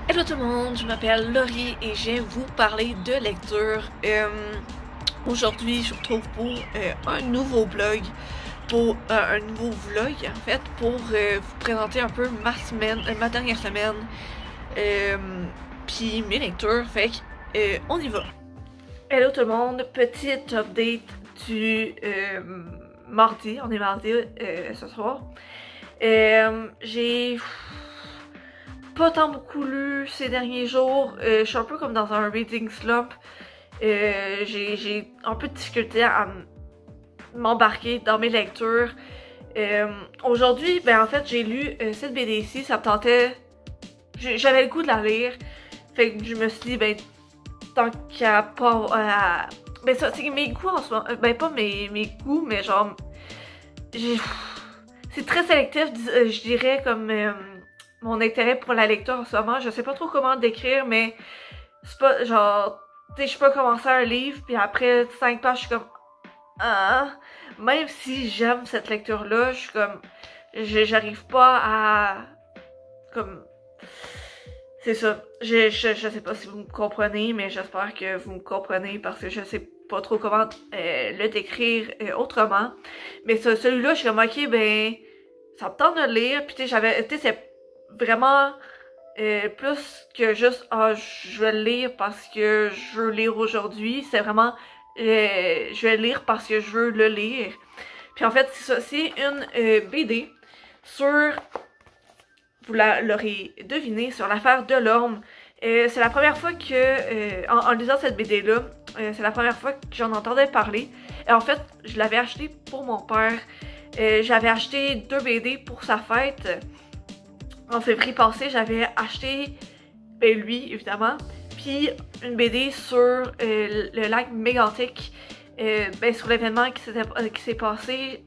Hello tout le monde, je m'appelle Laurie et je vais vous parler de lecture. Aujourd'hui, je vous retrouve pour un nouveau blog, pour un nouveau vlog en fait, pour vous présenter un peu ma semaine, ma dernière semaine, puis mes lectures. Fait que on y va. Hello tout le monde, petite update du mardi. On est mardi ce soir. J'ai pas tant beaucoup lu ces derniers jours. Je suis un peu comme dans un reading slump. J'ai un peu de difficulté à m'embarquer dans mes lectures. Aujourd'hui, ben en fait, j'ai lu cette BD ici, ça me tentait. J'avais le goût de la lire. Fait que je me suis dit, ben, tant qu'à pas. Ben, ça, c'est mes goûts en ce moment. Ben, pas mes goûts, mais genre. C'est très sélectif, je dirais, comme. Mon intérêt pour la lecture en ce moment. Je sais pas trop comment le décrire, mais c'est pas genre, tu sais, je peux commencer un livre, puis après 5 pages, je suis comme, ah, même si j'aime cette lecture-là, je suis comme, j'arrive pas à, comme, c'est ça. Je sais pas si vous me comprenez, mais j'espère que vous me comprenez parce que je sais pas trop comment le décrire autrement. Mais celui-là, je suis comme, ok, ben, ça me tente de le lire, puis tu sais, c'est vraiment plus que juste je vais le lire parce que je veux lire aujourd'hui. C'est vraiment je vais le lire parce que je veux le lire. Puis en fait, c'est ça, c'est une BD sur, vous l'aurez deviné, sur l'affaire Delorme. C'est la première fois que, en lisant cette BD-là, c'est la première fois que j'en entendais parler. Et en fait, je l'avais acheté pour mon père. J'avais acheté 2 BD pour sa fête. En février passé, j'avais acheté, ben lui évidemment, puis une BD sur le lac Mégantic, ben sur l'événement qui s'est passé,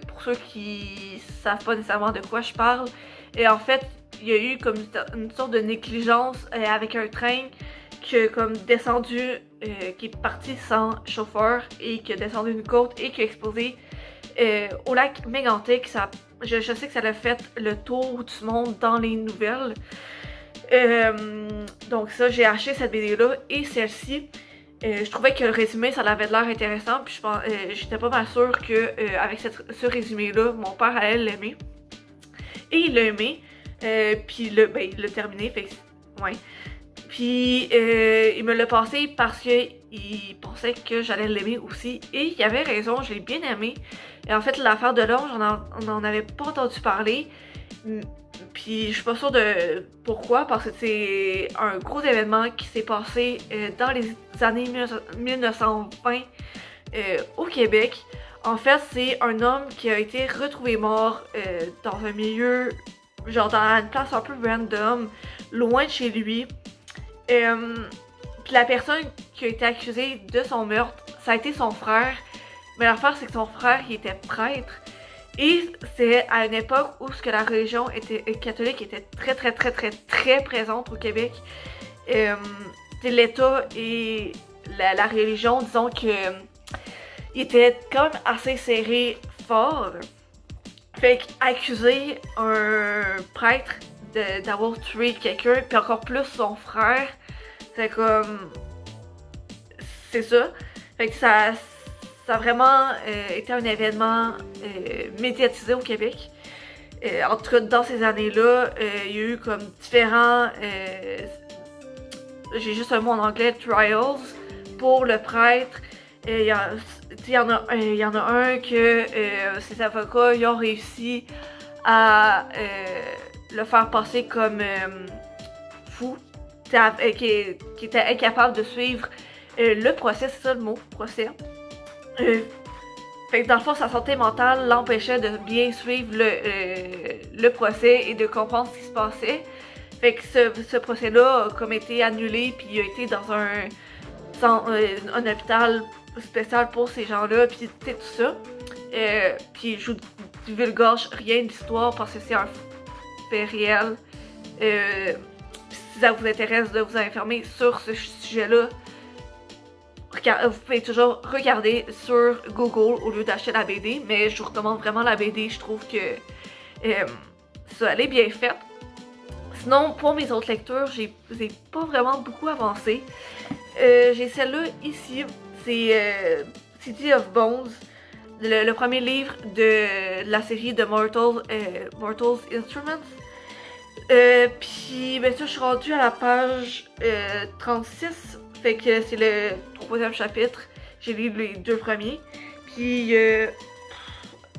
pour ceux qui savent pas nécessairement de quoi je parle. Et en fait, il y a eu comme une sorte de négligence avec un train qui a comme descendu, qui est parti sans chauffeur et qui a descendu une côte et qui a explosé au lac Mégantic. Je sais que ça a fait le tour du monde dans les nouvelles. Donc ça, j'ai acheté cette BD-là et celle-ci. Je trouvais que le résumé, ça avait l'air intéressant. Puis j'étais pas mal sûre que avec ce résumé-là, mon père allait l'aimer. Et il l'a aimé. Puis ben, il l'a terminé. Fait que, ouais. Puis il me l'a passé parce que il pensait que j'allais l'aimer aussi. Et il avait raison, je l'ai bien aimé. Et en fait, l'affaire de l'orge, on en avait pas entendu parler. Puis je suis pas sûre de pourquoi, parce que c'est un gros événement qui s'est passé dans les années 1920 au Québec. En fait, c'est un homme qui a été retrouvé mort dans un milieu, genre dans une place un peu random, loin de chez lui. Puis la personne qui a été accusée de son meurtre, ça a été son frère. Mais l'affaire, c'est que son frère, il était prêtre. Et c'est à une époque où ce que la religion catholique était très présente au Québec. L'État et la religion, disons que il était quand même assez serré fort. Fait qu'accuser un prêtre d'avoir tué quelqu'un, puis encore plus son frère, c'est comme... C'est ça. Fait que ça a vraiment été un événement médiatisé au Québec. En tout cas, dans ces années-là, il y a eu comme différents... j'ai juste un mot en anglais, trials, pour le prêtre. Il y en a un que ses avocats ils ont réussi à le faire passer comme fou, qui était incapable de suivre le procès, c'est ça le mot, procès. Fait que dans le fond, sa santé mentale l'empêchait de bien suivre le procès et de comprendre ce qui se passait. Fait que ce procès-là a comme été annulé, puis il a été dans un hôpital spécial pour ces gens-là, puis tout ça. Puis je vous divulgage rien d'histoire parce que c'est un fait réel. Si ça vous intéresse de vous informer sur ce sujet-là, vous pouvez toujours regarder sur Google au lieu d'acheter la BD, mais je vous recommande vraiment la BD, je trouve que ça, elle est bien faite. Sinon, pour mes autres lectures, j'ai pas vraiment beaucoup avancé. J'ai celle-là ici, c'est City of Bones, le premier livre de la série de Mortal's Instruments. Puis, ben ça, je suis rendue à la page 36, fait que c'est le 3e chapitre. J'ai lu les 2 premiers. Puis,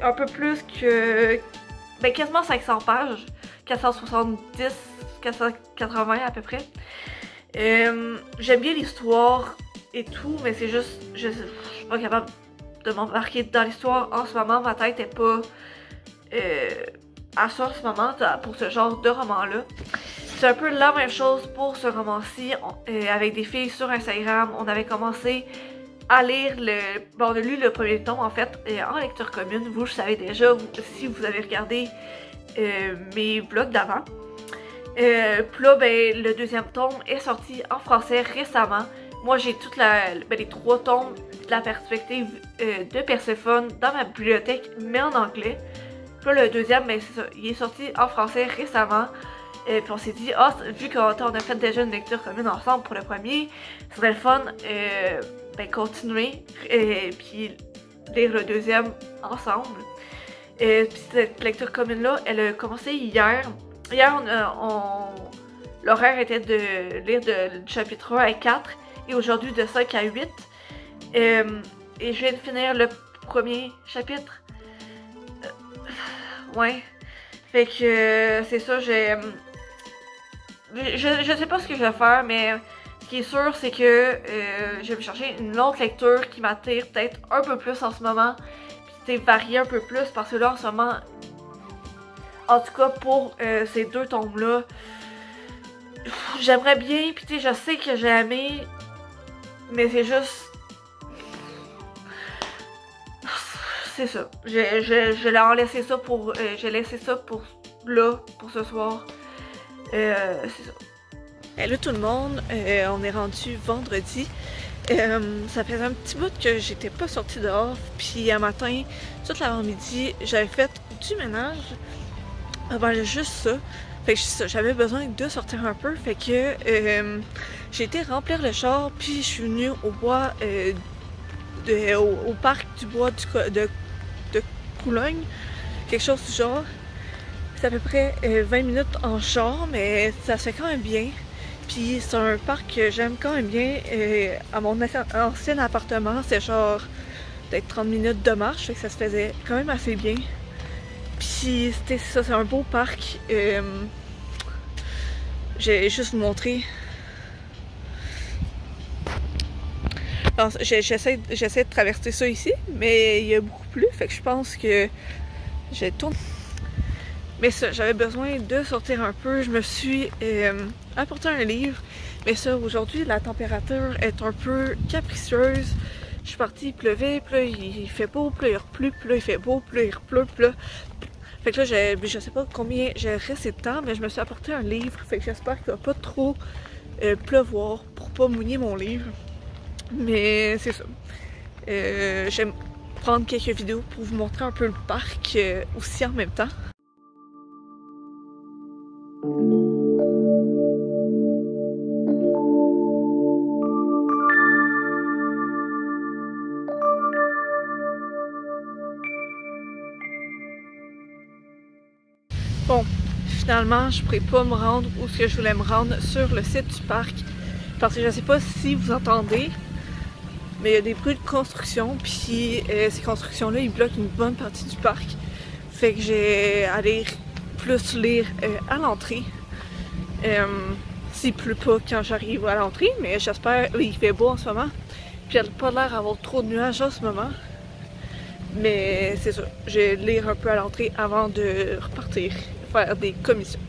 un peu plus que... ben quasiment 500 pages. 470, 480 à peu près. J'aime bien l'histoire et tout, mais c'est juste... Je suis pas capable de m'embarquer dans l'histoire en ce moment. Ma tête est pas... à ça en ce moment pour ce genre de roman-là. C'est un peu la même chose pour ce roman-ci. Avec des filles sur Instagram, on avait commencé à lire bon, on a lu le premier tome en fait en lecture commune. Vous, je savais déjà si vous avez regardé mes vlogs d'avant. Puis là, ben, le 2e tome est sorti en français récemment. Moi, j'ai toutes les 3 tomes de la perspective de Perséphone dans ma bibliothèque, mais en anglais. Puis là, le 2e, ben, c'est ça, il est sorti en français récemment. Puis on s'est dit, vu qu'on a fait déjà une lecture commune ensemble pour le premier, ce serait le fun ben, continuer puis lire le 2e ensemble. Puis cette lecture commune-là, elle a commencé hier. Hier, l'horaire était de lire du chapitre 1 à 4 et aujourd'hui de 5 à 8. Et je viens de finir le premier chapitre. Ouais. Fait que c'est ça, je sais pas ce que je vais faire, mais ce qui est sûr, c'est que je vais me chercher une autre lecture qui m'attire peut-être un peu plus en ce moment. Puis varier un peu plus parce que là en ce moment, en tout cas pour ces 2 tomes-là, j'aimerais bien, puis je sais que j'ai aimé, mais c'est juste... C'est ça. Je l'ai en laissé ça pour... j'ai laissé ça pour là, pour ce soir. C'est ça. Hello tout le monde, on est rendu vendredi. Ça faisait un petit bout que j'étais pas sortie dehors, puis un matin, toute l'avant-midi, j'avais fait du ménage. Ben, juste ça. Fait que j'avais besoin de sortir un peu, fait que j'ai été remplir le char, puis je suis venue au bois, au parc du bois de Coulogne, quelque chose du genre. C'est à peu près 20 minutes en char, mais ça se fait quand même bien. Puis c'est un parc que j'aime quand même bien. À mon ancien appartement, c'est genre peut-être 30 minutes de marche, fait que ça se faisait quand même assez bien. Puis c'était ça, c'est un beau parc. J'ai juste vous montrer. J'essaie de traverser ça ici, mais il y a beaucoup plus, fait que je pense que je tourne. Mais ça, j'avais besoin de sortir un peu. Je me suis apporté un livre. Mais ça, aujourd'hui, la température est un peu capricieuse. Je suis partie, il pleuvait, puis là, il fait beau, puis là, il repleut, puis là, il fait beau, puis là, il repleut, puis là. Fait que là, je sais pas combien j'ai resté de temps, mais je me suis apporté un livre. Fait que j'espère qu'il va pas trop pleuvoir pour pas mouiller mon livre. Mais c'est ça. J'aime prendre quelques vidéos pour vous montrer un peu le parc aussi en même temps. Bon, finalement, je pourrais pas me rendre où ce que je voulais me rendre sur le site du parc parce que je sais pas si vous entendez, mais il y a des bruits de construction, puis ces constructions-là, ils bloquent une bonne partie du parc. Fait que j'ai allé plus lire à l'entrée. S'il pleut pas quand j'arrive à l'entrée, mais j'espère, il fait beau en ce moment. Puis il n'y a pas l'air d'avoir trop de nuages en ce moment. Mais c'est ça, je vais lire un peu à l'entrée avant de repartir faire des commissions.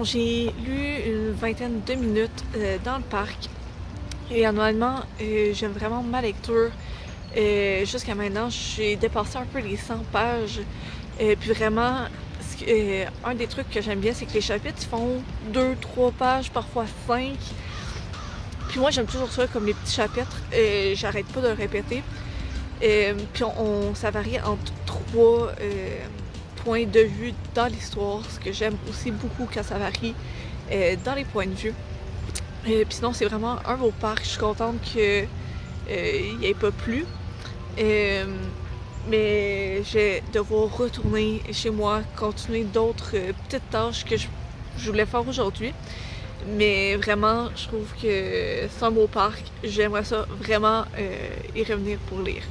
Donc j'ai lu une vingtaine de minutes dans le parc. Et honnêtement, j'aime vraiment ma lecture. Jusqu'à maintenant, j'ai dépassé un peu les 100 pages. Puis vraiment, un des trucs que j'aime bien, c'est que les chapitres font 2-3 pages, parfois 5. Puis moi, j'aime toujours ça comme les petits chapitres. J'arrête pas de le répéter. Puis ça varie entre 3 points de vue dans l'histoire, ce que j'aime aussi beaucoup quand ça varie dans les points de vue. Puis sinon, c'est vraiment un beau parc. Je suis contente qu'il n'y ait pas plu. Mais je vais devoir retourner chez moi, continuer d'autres petites tâches que je voulais faire aujourd'hui. Mais vraiment, je trouve que c'est un beau parc. J'aimerais ça vraiment y revenir pour lire.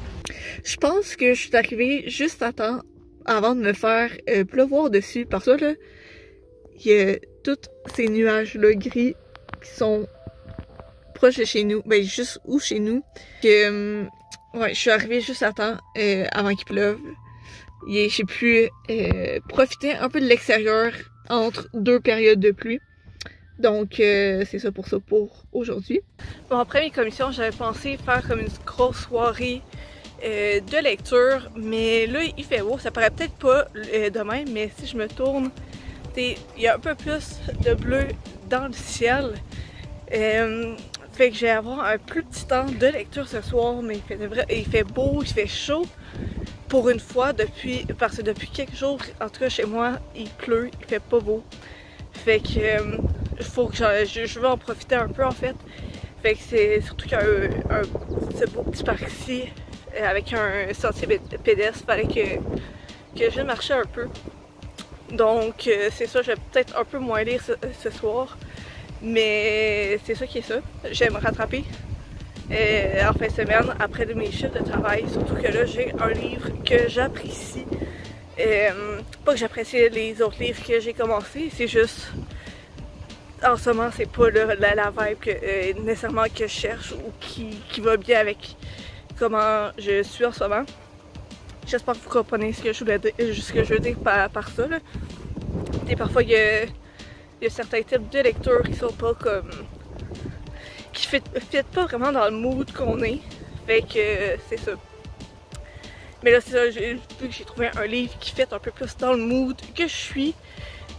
Je pense que je suis arrivée juste à temps avant de me faire pleuvoir dessus. Parce que là, il y a tous ces nuages-là gris qui sont proches de chez nous. Ben, juste où chez nous. Que, ouais, je suis arrivée juste à temps avant qu'il pleuve. J'ai pu profiter un peu de l'extérieur entre 2 périodes de pluie. Donc, c'est ça pour aujourd'hui. Bon, après mes commissions, j'avais pensé faire comme une grosse soirée de lecture. Mais là, il fait beau. Ça paraît peut-être pas demain, mais si je me tourne, il y a un peu plus de bleu dans le ciel. Fait que je vais avoir un plus petit temps de lecture ce soir, mais il fait beau, il fait chaud. Pour une fois, parce que depuis quelques jours, en tout cas chez moi, il pleut, il fait pas beau. Fait que faut que je veux en profiter un peu en fait. Fait que c'est surtout qu'il y a ce beau petit parc ici avec un sentier pédestre, fallait que je vienne marcher un peu. Donc c'est ça, je vais peut-être un peu moins lire ce soir. Mais c'est ça qui est ça. J'aime me rattraper en fin de semaine après mes chiffres de travail. Surtout que là, j'ai un livre que j'apprécie. Pas que j'apprécie les autres livres que j'ai commencé, c'est juste en ce moment, c'est pas la vibe nécessairement que je cherche ou qui va bien avec comment je suis en ce moment. J'espère que vous comprenez ce que je veux dire par ça. Là. Et parfois, il y a certains types de lectures qui sont pas comme... qui fit pas vraiment dans le mood qu'on est. Fait que c'est ça. Mais là, c'est ça, vu que j'ai trouvé un livre qui fit un peu plus dans le mood que je suis,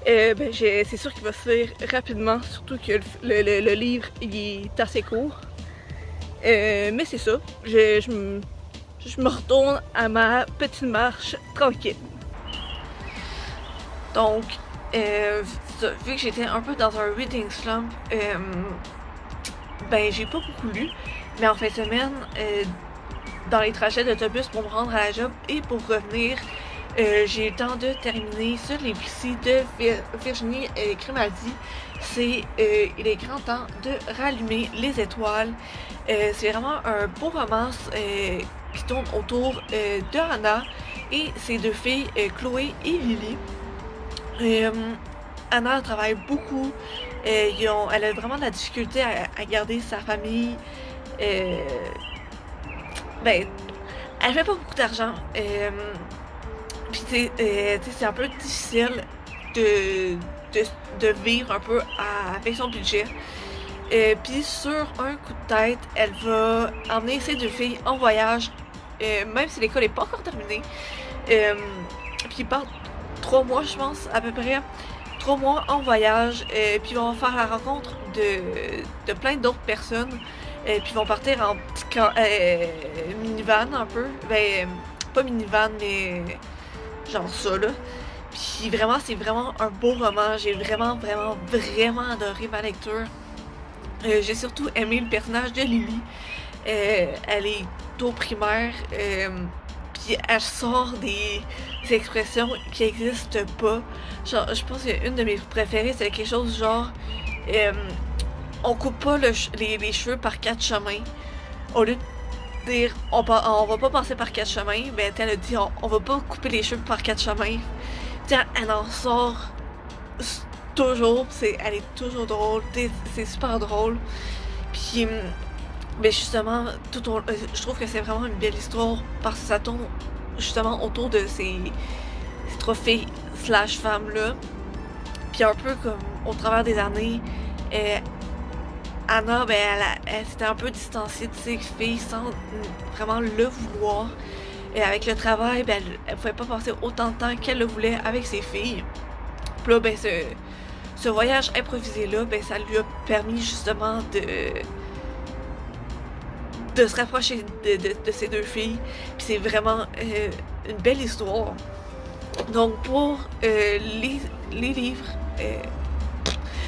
ben c'est sûr qu'il va se lire rapidement, surtout que le livre il est assez court. Mais c'est ça, je me retourne à ma petite marche tranquille. Donc, vu que j'étais un peu dans un reading slump, ben j'ai pas beaucoup lu, mais en fin de semaine, dans les trajets d'autobus pour me rendre à la job et pour revenir, j'ai eu le temps de terminer ce livre-ci de Virginie Grimaldi. C'est Il est grand temps de rallumer les étoiles. C'est vraiment un beau romance qui tourne autour de Anna et ses 2 filles, Chloé et Lily. Anna travaille beaucoup. Elle a vraiment de la difficulté à garder sa famille. Ben, elle fait pas beaucoup d'argent. Puis c'est un peu difficile de vivre un peu avec son budget. Puis sur un coup de tête, elle va emmener ses 2 filles en voyage, même si l'école n'est pas encore terminée. Puis ils partent 3 mois, je pense, à peu près. 3 mois en voyage, puis ils vont faire la rencontre de plein d'autres personnes. Puis ils vont partir en petit minivan un peu. Ben, pas minivan, mais genre ça là. Puis vraiment, c'est vraiment un beau roman. J'ai vraiment adoré ma lecture. J'ai surtout aimé le personnage de Lily. Elle est au primaire. Puis elle sort des expressions qui n'existent pas. Genre, je pense qu'une de mes préférées, c'est quelque chose genre on coupe pas les cheveux par 4 chemins. Au lieu de dire on va pas passer par 4 chemins, ben elle a dit on va pas couper les cheveux par 4 chemins. T'sais, elle en sort toujours, elle est toujours drôle, c'est super drôle. Puis mais justement, je trouve que c'est vraiment une belle histoire parce que ça tourne justement autour de ces 3 filles / femmes là. Puis Puis un peu comme au travers des années, Anna, ben, elle s'était un peu distanciée de ses filles sans vraiment le vouloir. Et avec le travail, ben, elle pouvait pas passer autant de temps qu'elle le voulait avec ses filles. Puis là, ben, ce voyage improvisé-là, ben, ça lui a permis justement de se rapprocher de ses deux filles. Puis c'est vraiment une belle histoire. Donc pour les livres,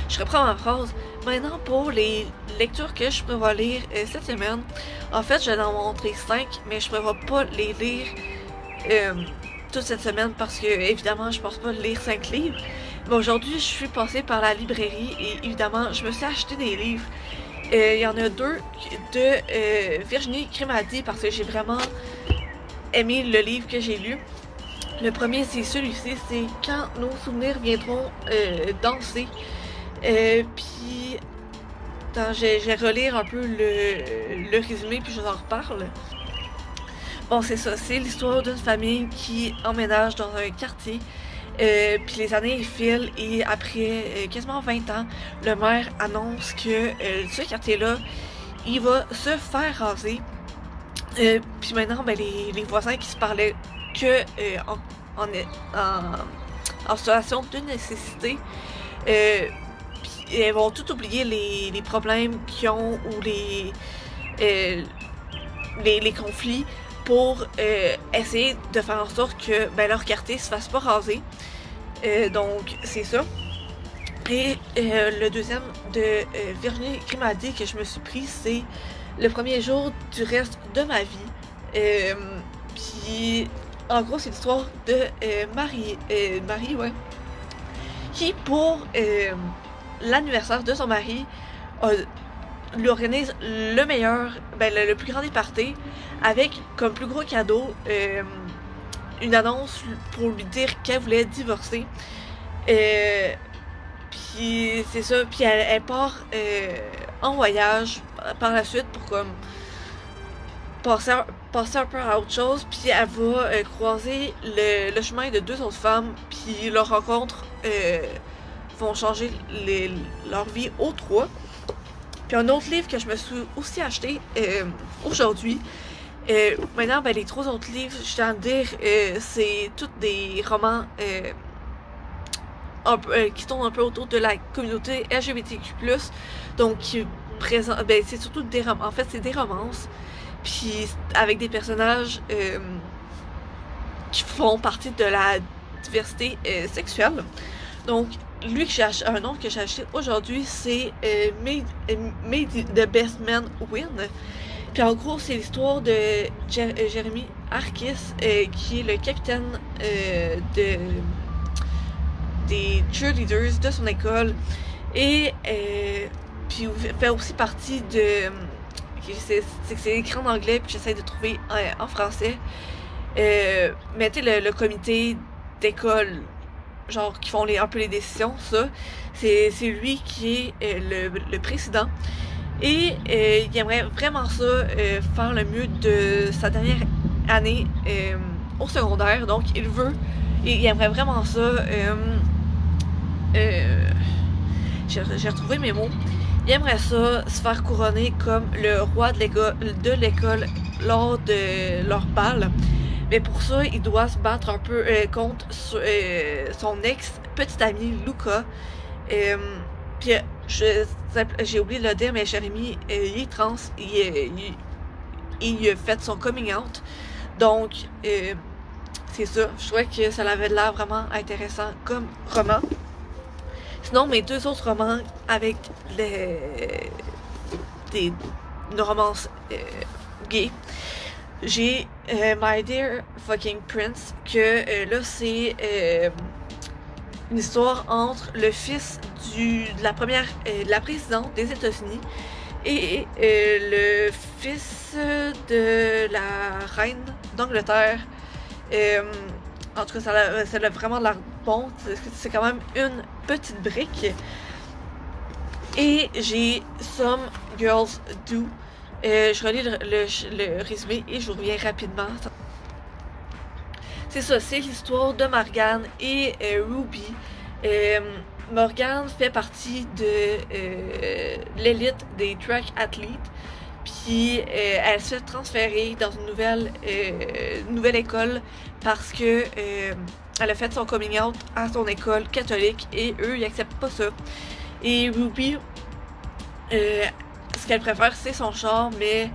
je reprends ma phrase. Maintenant pour les lectures que je prévois lire cette semaine, en fait je vais en montrer 5, mais je prévois pas les lire toute cette semaine parce que évidemment je pense pas lire 5 livres. Mais aujourd'hui je suis passée par la librairie et évidemment je me suis acheté des livres. Il y en a 2 de Virginie Crimmady parce que j'ai vraiment aimé le livre que j'ai lu. Le premier c'est celui-ci, c'est Quand nos souvenirs viendront danser. Puis je vais relire un peu le résumé puis je vous en reparle. Bon c'est ça, c'est l'histoire d'une famille qui emménage dans un quartier. Puis les années filent et après quasiment 20 ans, le maire annonce que ce quartier-là, il va se faire raser. Puis maintenant, ben, les voisins qui se parlaient que en situation de nécessité, puis ils vont tout oublier les problèmes qu'ils ont ou les conflits pour essayer de faire en sorte que ben, leur quartier se fasse pas raser. Donc c'est ça. Et le deuxième de Virginie Crimmady que je me suis pris, c'est Le premier jour du reste de ma vie. Puis en gros c'est l'histoire de Marie, ouais, qui pour l'anniversaire de son mari lui organise le meilleur, ben le plus grand des parties avec comme plus gros cadeau une annonce pour lui dire qu'elle voulait divorcer. Puis c'est ça, puis elle part en voyage par la suite pour comme passer un peu à autre chose, puis elle va croiser le chemin de 2 autres femmes, puis leurs rencontres vont changer leur vie aux 3. Puis un autre livre que je me suis aussi acheté aujourd'hui. Maintenant, ben, les 3 autres livres, je tiens à dire, c'est tous des romans qui tournent un peu autour de la communauté LGBTQ+. Donc, ben, c'est surtout des romans. En fait, c'est des romances. Puis, avec des personnages qui font partie de la diversité sexuelle. Donc, lui, un nom que j'ai acheté aujourd'hui, c'est May the Best Man Win. Puis en gros, c'est l'histoire de Jeremy Arkis, qui est le capitaine des cheerleaders de son école. Et puis il fait aussi partie de... C'est écrit en anglais, puis j'essaie de trouver en français. Mais tu sais, le comité d'école, genre qui font un peu les décisions, ça, c'est lui qui est le président. Et il aimerait vraiment ça, faire le mieux de sa dernière année au secondaire. Donc il aimerait vraiment ça. J'ai retrouvé mes mots. Il aimerait ça se faire couronner comme le roi de l'école lors de leur bal. Mais pour ça, il doit se battre un peu contre son ex-petite amie Luca. Puis j'ai oublié de le dire, mais Jérémy, il est trans, il a fait son coming out. Donc, c'est ça. Je trouvais que ça avait l'air vraiment intéressant comme roman. Sinon, mes 2 autres romans avec une romance gay. J'ai My Dear Fucking Prince, que là c'est une histoire entre le fils de la présidente des États-Unis et le fils de la reine d'Angleterre. En tout cas, ça a vraiment l'air bon. C'est quand même une petite brique. Et j'ai Some Girls Do. Je relis le résumé et je vous reviens rapidement. C'est ça, c'est l'histoire de Morgane et Ruby. Morgane fait partie de l'élite des track athletes. Puis elle se fait transférer dans une nouvelle école parce que elle a fait son coming out à son école catholique et eux ils acceptent pas ça. Et Ruby, ce qu'elle préfère c'est son char, mais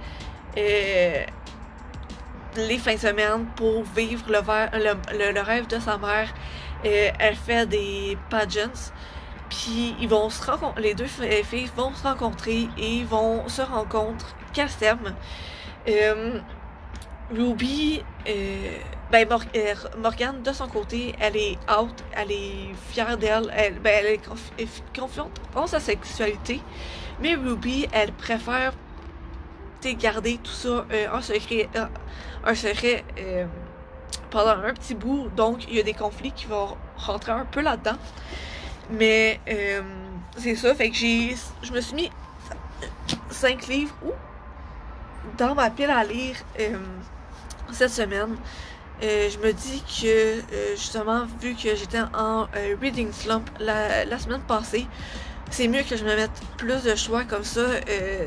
les fins de semaine pour vivre le rêve de sa mère, elle fait des pageants. Puis ils vont se rencontrer, les deux filles vont se rencontrer et vont se rencontrer qu'elles s'aiment. Ruby, Morgane de son côté, elle est out, elle est fière d'elle, elle est confiante en sa sexualité, mais Ruby, elle préfère garder tout ça un secret pendant un petit bout, donc il y a des conflits qui vont rentrer un peu là-dedans. Mais c'est ça, fait que je me suis mis 5 livres dans ma pile à lire cette semaine. Je me dis que justement, vu que j'étais en reading slump la semaine passée, c'est mieux que je me mette plus de choix comme ça.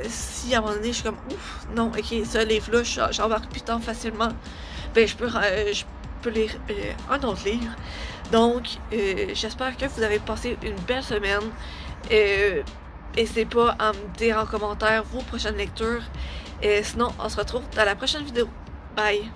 Si à un moment donné je suis comme ouf, non, ok, ça, les flous, j'embarque plus tant facilement, ben je peux lire un autre livre. Donc, j'espère que vous avez passé une belle semaine. N'hésitez pas à me dire en commentaire vos prochaines lectures. Sinon, on se retrouve dans la prochaine vidéo. Bye!